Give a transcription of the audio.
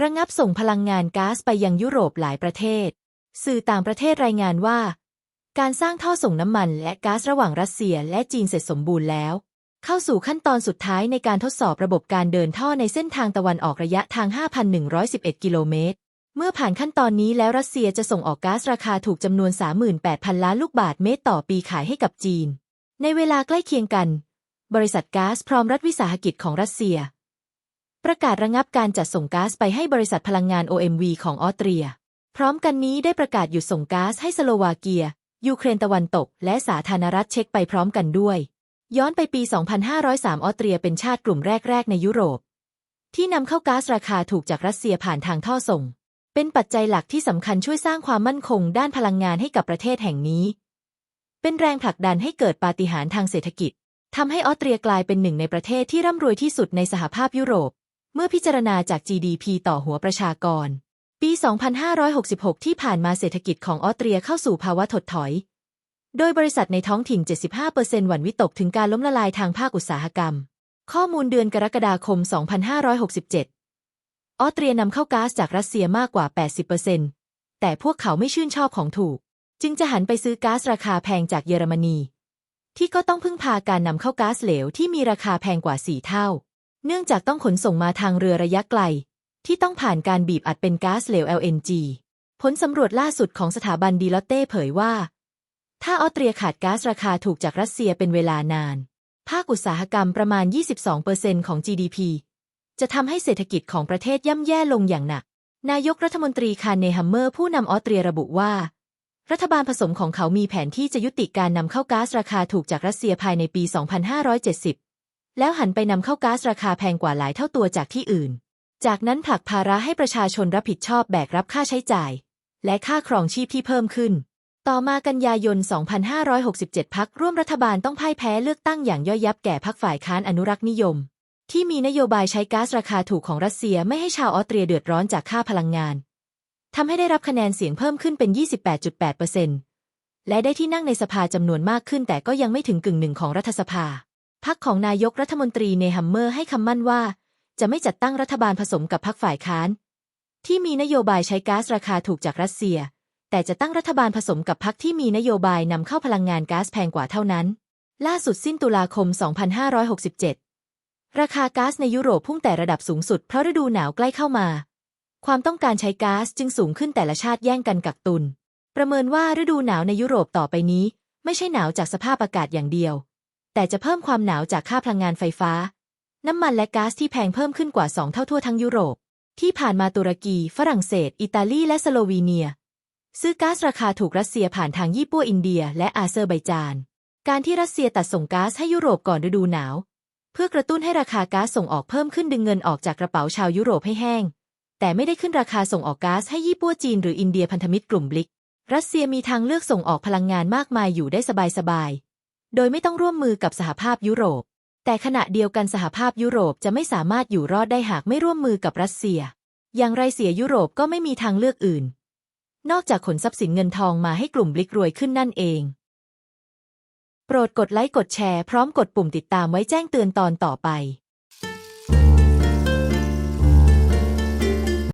ระงับส่งพลังงานก๊าซไปยังยุโรปหลายประเทศสื่อต่างประเทศรายงานว่าการสร้างท่อส่งน้ำมันและก๊าซระหว่างรัสเซียและจีนเสร็จสมบูรณ์แล้วเข้าสู่ขั้นตอนสุดท้ายในการทดสอบระบบการเดินท่อในเส้นทางตะวันออกระยะทาง 5,111 กิโลเมตรเมื่อผ่านขั้นตอนนี้แล้วรัสเซียจะส่งออกก๊าซราคาถูกจำนวน 38,000 ล้านลูกบาศก์เมตรต่อปีขายให้กับจีนในเวลาใกล้เคียงกันบริษัทก๊าซพร้อมรัฐวิสาหกิจของรัสเซียประกาศระงับการจัดส่งก๊าซไปให้บริษัทพลังงาน OMV ของออสเตรียพร้อมกันนี้ได้ประกาศหยุดส่งก๊าซให้สโลวาเกียยูเครนตะวันตกและสาธารณรัฐเช็กไปพร้อมกันด้วยย้อนไปปี 2503 ออสเตรียเป็นชาติกลุ่มแรกๆในยุโรปที่นำเข้าก๊าซราคาถูกจากรัสเซียผ่านทางท่อส่งเป็นปัจจัยหลักที่สำคัญช่วยสร้างความมั่นคงด้านพลังงานให้กับประเทศแห่งนี้เป็นแรงผลักดันให้เกิดปาฏิหาริย์ทางเศรษฐกิจทำให้ออสเตรียกลายเป็นหนึ่งในประเทศที่ร่ำรวยที่สุดในสหภาพยุโรปเมื่อพิจารณาจาก GDP ต่อหัวประชากรปี 2566 ที่ผ่านมาเศรษฐกิจของออสเตรียเข้าสู่ภาวะถดถอยโดยบริษัทในท้องถิ่น 75% หวั่นวิตกถึงการล้มละลายทางภาคอุตสาหกรรมข้อมูลเดือนกรกฎาคม 2567 ออสเตรียนำเข้าก๊าซจากรัสเซียมากกว่า 80% แต่พวกเขาไม่ชื่นชอบของถูกจึงจะหันไปซื้อก๊าซราคาแพงจากเยอรมนีที่ก็ต้องพึ่งพาการนำเข้าก๊าซเหลวที่มีราคาแพงกว่า 4 เท่าเนื่องจากต้องขนส่งมาทางเรือระยะไกลที่ต้องผ่านการบีบอัดเป็นก๊าซเหลว LNG ผลสำรวจล่าสุดของสถาบันดีลอตเต้เผยว่าถ้าออสเตรียขาดก๊าซราคาถูกจากรัสเซียเป็นเวลานานภาคอุตสาหกรรมประมาณ 22% ของ GDP จะทำให้เศรษฐกิจของประเทศย่ำแย่ลงอย่างหนักนายกรัฐมนตรีคาร์เนฮัมเมอร์ผู้นำออสเตรียระบุว่ารัฐบาลผสมของเขามีแผนที่จะยุติการนำเข้าก๊าซราคาถูกจากรัสเซียภายในปี 2570 แล้วหันไปนำเข้าก๊าซราคาแพงกว่าหลายเท่าตัวจากที่อื่นจากนั้นผลักภาระให้ประชาชนรับผิดชอบแบกรับค่าใช้จ่ายและค่าครองชีพที่เพิ่มขึ้นต่อมากันยายน 2567 พรรคร่วมรัฐบาลต้องพ่ายแพ้เลือกตั้งอย่างย่อยยับแก่พรรคฝ่ายค้านอนุรักษ์นิยมที่มีนโยบายใช้ก๊าซราคาถูกของรัสเซียไม่ให้ชาวออสเตรียเดือดร้อนจากค่าพลังงานทำให้ได้รับคะแนนเสียงเพิ่มขึ้นเป็น 28.8% และได้ที่นั่งในสภาจำนวนมากขึ้นแต่ก็ยังไม่ถึงกึ่งหนึ่งของรัฐสภาพรรคของนายกรัฐมนตรีเนฮัมเมอร์ให้คำมั่นว่าจะไม่จัดตั้งรัฐบาลผสมกับพรรคฝ่ายค้านที่มีนโยบายใช้ก๊าซราคาถูกจากรัสเซียแต่จะตั้งรัฐบาลผสมกับพรรคที่มีนโยบายนำเข้าพลังงานก๊าซแพงกว่าเท่านั้นล่าสุดสิ้นตุลาคม 2567 ราคาก๊าซในยุโรปพุ่งแต่ระดับสูงสุดเพราะฤดูหนาวใกล้เข้ามาความต้องการใช้ก๊าซจึงสูงขึ้นแต่ละชาติแย่งกันกักตุนประเมินว่าฤดูหนาวในยุโรปต่อไปนี้ไม่ใช่หนาวจากสภาพอากาศอย่างเดียวแต่จะเพิ่มความหนาวจากค่าพลังงานไฟฟ้าน้ำมันและก๊าซที่แพงเพิ่มขึ้นกว่า 2 เท่าทั่วทั้งยุโรปที่ผ่านมาตุรกีฝรั่งเศสอิตาลีและสโลวีเนียซื้อก๊าซราคาถูกรัสเซียผ่านทางญี่ปุ่นอินเดียและอาเซอร์ไบจานการที่รัสเซียตัดส่งก๊าซให้ยุโรปก่อนฤดูหนาวเพื่อกระตุ้นให้ราคาก๊าซส่งออกเพิ่มขึ้นดึงเงินออกจากกระเป๋าชาวยุโรปให้แห้งแต่ไม่ได้ขึ้นราคาส่งออกก๊าซให้ญี่ปุ่นจีนหรืออินเดียพันธมิตรกลุ่มบริกรัสเซียมีทางเลือกส่งออกพลังงานมากมายอยู่ได้สบายๆโดยไม่ต้องร่วมมือกับสหภาพยุโรปแต่ขณะเดียวกันสหภาพยุโรปจะไม่สามารถอยู่รอดได้หากไม่ร่วมมือกับรัสเซียอย่างไรเสียยุโรปก็ไม่มีทางเลือกอื่นนอกจากขนทรัพย์สินเงินทองมาให้กลุ่มบริกรวยขึ้นนั่นเองโปรดกดไลค์กดแชร์พร้อมกดปุ่มติดตามไว้แจ้งเตือนตอนต่อไป